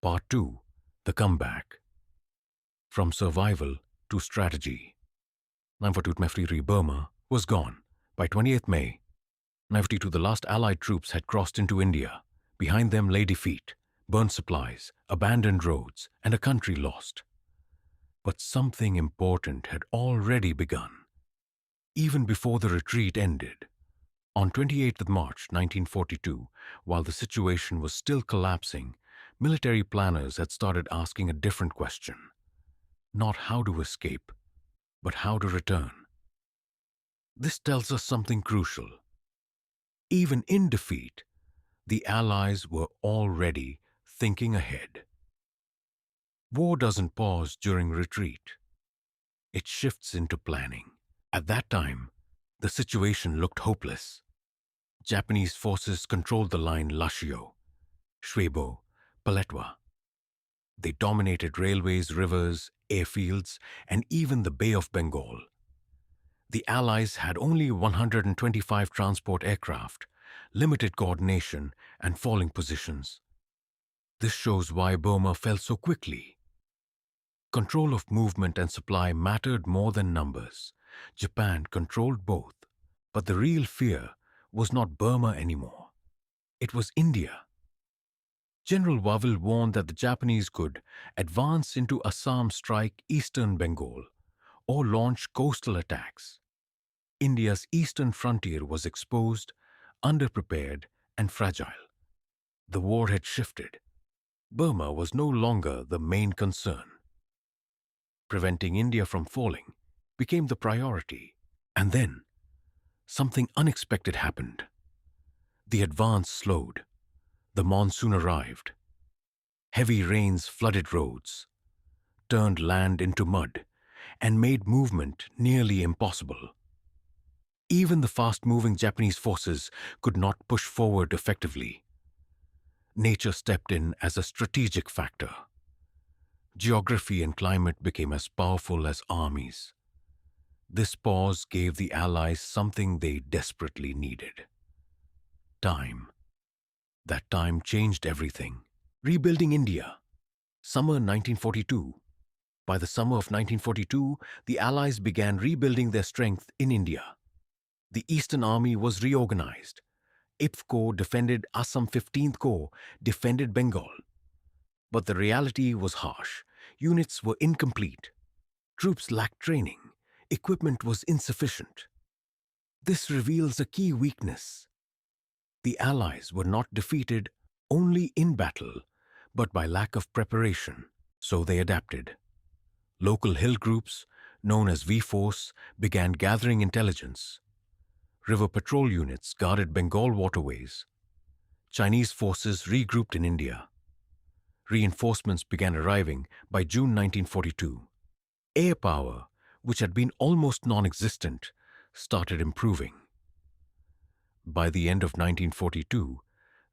Part 2. The Comeback. From survival to strategy. 942 Burma was gone. By 28th May, 942 the last Allied troops had crossed into India. Behind them lay defeat, burnt supplies, abandoned roads, and a country lost. But something important had already begun. Even before the retreat ended, on 28th March 1942, while the situation was still collapsing, military planners had started asking a different question. Not how to escape, but how to return. This tells us something crucial. Even in defeat, the Allies were already thinking ahead. War doesn't pause during retreat. It shifts into planning. At that time, the situation looked hopeless. Japanese forces controlled the line Lashio, Shwebo, Paletwa. They dominated railways, rivers, airfields, and even the Bay of Bengal. The Allies had only 125 transport aircraft, limited coordination, and falling positions. This shows why Burma fell so quickly. Control of movement and supply mattered more than numbers. Japan controlled both, but the real fear was not Burma anymore. It was India. General Wavell warned that the Japanese could advance into Assam, strike eastern Bengal, or launch coastal attacks. India's eastern frontier was exposed, underprepared, and fragile. The war had shifted. Burma was no longer the main concern. Preventing India from falling became the priority. And then, something unexpected happened. The advance slowed. The monsoon arrived. Heavy rains flooded roads, turned land into mud, and made movement nearly impossible. Even the fast-moving Japanese forces could not push forward effectively. Nature stepped in as a strategic factor. Geography and climate became as powerful as armies. This pause gave the Allies something they desperately needed: time. That time changed everything. Rebuilding India. Summer 1942. By the summer of 1942, the Allies began rebuilding their strength in India. The Eastern Army was reorganized. 8th Corps defended Assam, 15th Corps defended Bengal. But the reality was harsh. Units were incomplete. Troops lacked training. Equipment was insufficient. This reveals a key weakness. The Allies were not defeated only in battle, but by lack of preparation, so they adapted. Local hill groups, known as V-Force, began gathering intelligence. River patrol units guarded Bengal waterways. Chinese forces regrouped in India. Reinforcements began arriving by June 1942. Air power, which had been almost non-existent, started improving. By the end of 1942,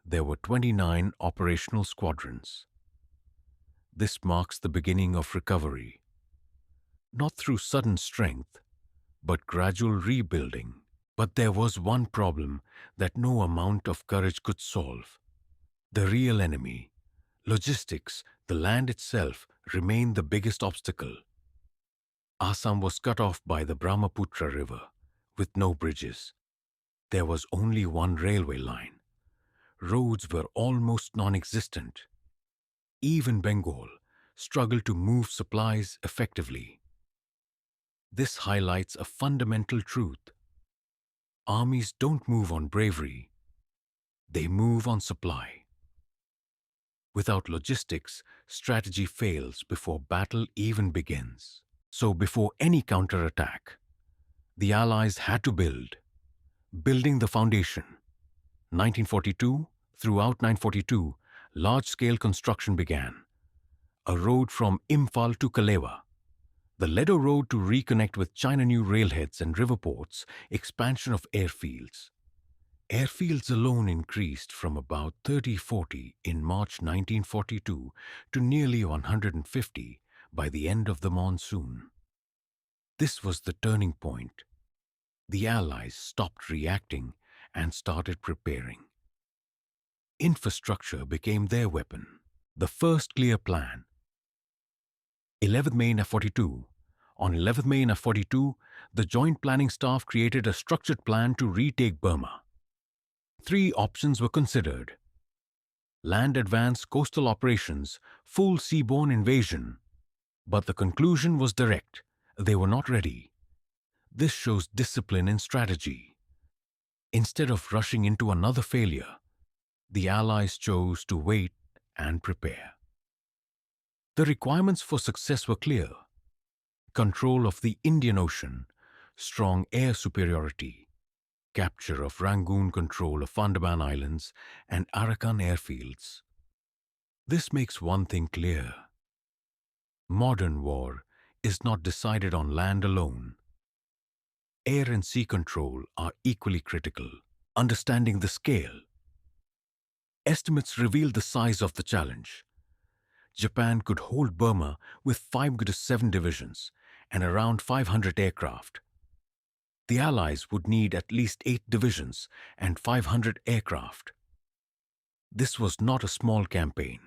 there were 29 operational squadrons. This marks the beginning of recovery, not through sudden strength, but gradual rebuilding. But there was one problem that no amount of courage could solve. The real enemy, logistics, the land itself, remained the biggest obstacle. Assam was cut off by the Brahmaputra River, with no bridges. There was only one railway line. Roads were almost non-existent. Even Bengal struggled to move supplies effectively. This highlights a fundamental truth. Armies don't move on bravery. They move on supply. Without logistics, strategy fails before battle even begins. So before any counterattack, the Allies had to build. Building the foundation. 1942, throughout 1942, large-scale construction began. A road from Imphal to Kalewa. The Ledo Road to reconnect with China new railheads and river ports, expansion of airfields. Airfields alone increased from about 30-40 in March 1942 to nearly 150 by the end of the monsoon. This was the turning point. The Allies stopped reacting and started preparing. Infrastructure became their weapon. The first clear plan. 11th May in F42. On 11th May in F42, the Joint Planning Staff created a structured plan to retake Burma. 3 options were considered: land advance, coastal operations, full seaborne invasion. But the conclusion was direct: they were not ready. This shows discipline in strategy. Instead of rushing into another failure, the Allies chose to wait and prepare. The requirements for success were clear: control of the Indian Ocean, strong air superiority, capture of Rangoon, control of Andaman Islands and Arakan airfields. This makes one thing clear: modern war is not decided on land alone. Air and sea control are equally critical. Understanding the scale. Estimates reveal the size of the challenge. Japan could hold Burma with 5 to 7 divisions and around 500 aircraft. The Allies would need at least 8 divisions and 500 aircraft. This was not a small campaign.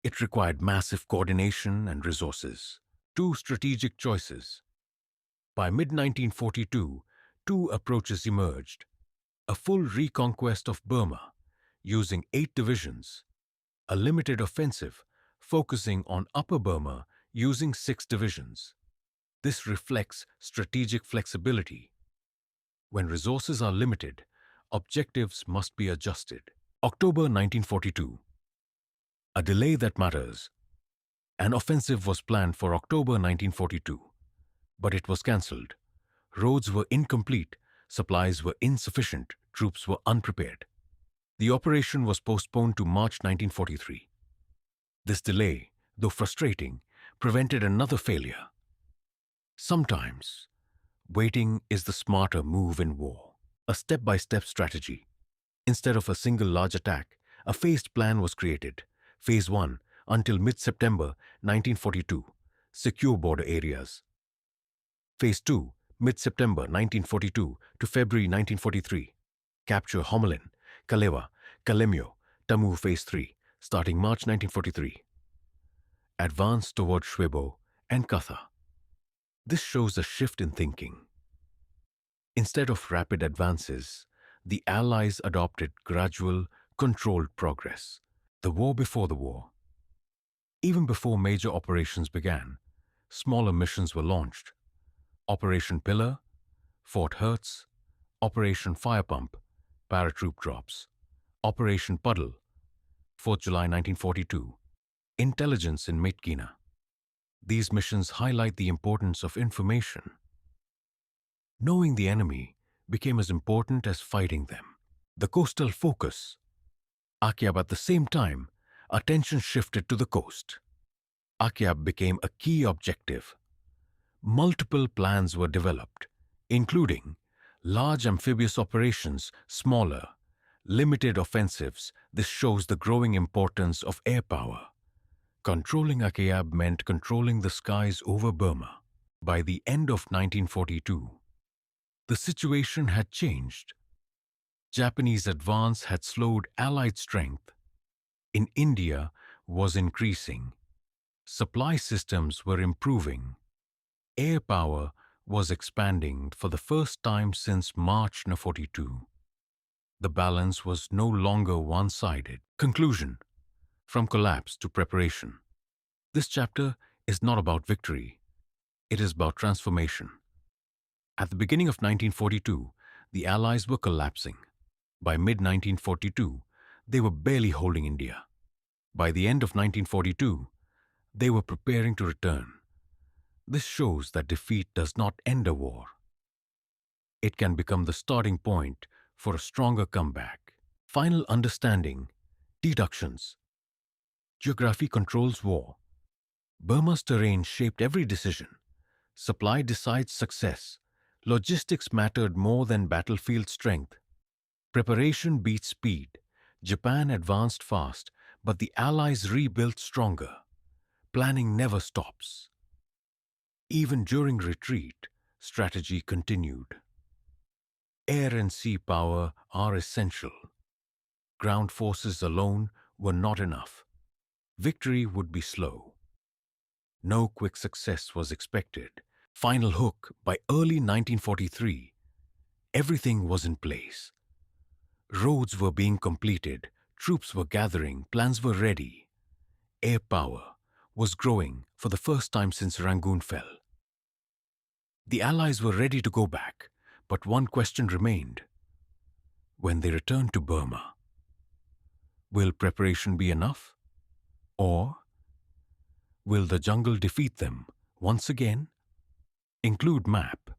It required massive coordination and resources. 2 strategic choices. By mid-1942, 2 approaches emerged: a full reconquest of Burma, using 8 divisions; a limited offensive, focusing on Upper Burma, using 6 divisions. This reflects strategic flexibility. When resources are limited, objectives must be adjusted. October 1942. A delay that matters. An offensive was planned for October 1942, but it was cancelled. Roads were incomplete, supplies were insufficient, troops were unprepared. The operation was postponed to March 1943. This delay, though frustrating, prevented another failure. Sometimes, waiting is the smarter move in war. A step-by-step strategy. Instead of a single large attack, a phased plan was created. Phase 1, until mid-September 1942, secure border areas. Phase 2, mid-September 1942 to February 1943, capture Homolin, Kalewa, Kalemio, Tamu. Phase 3, starting March 1943. Advance toward Shwebo and Katha. This shows a shift in thinking. Instead of rapid advances, the Allies adopted gradual, controlled progress. The war before the war. Even before major operations began, smaller missions were launched. Operation Pillar, Fort Hertz, Operation Firepump, paratroop drops, Operation Puddle, 4th July 1942, intelligence in Metkina. These missions highlight the importance of information. Knowing the enemy became as important as fighting them. The coastal focus. Akyab. At the same time, attention shifted to the coast. Akyab became a key objective. Multiple plans were developed, including large amphibious operations, smaller, limited offensives. This shows the growing importance of air power. Controlling Akyab meant controlling the skies over Burma. By the end of 1942, the situation had changed. Japanese advance had slowed Allied strength. In India was increasing. Supply systems were improving. Air power was expanding for the first time since March 1942. The balance was no longer one-sided. Conclusion. From collapse to preparation. This chapter is not about victory. It is about transformation. At the beginning of 1942, the Allies were collapsing. By mid-1942, they were barely holding India. By the end of 1942, they were preparing to return. This shows that defeat does not end a war. It can become the starting point for a stronger comeback. Final understanding. Deductions. Geography controls war. Burma's terrain shaped every decision. Supply decides success. Logistics mattered more than battlefield strength. Preparation beats speed. Japan advanced fast, but the Allies rebuilt stronger. Planning never stops. Even during retreat, strategy continued. Air and sea power are essential. Ground forces alone were not enough. victory would be slow. No quick success was expected. Final hook, by early 1943, everything was in place. Roads were being completed, troops were gathering, plans were ready. Air power was growing for the first time since Rangoon fell. The Allies were ready to go back, but one question remained. When they returned to Burma, will preparation be enough? Or will the jungle defeat them once again? Include map.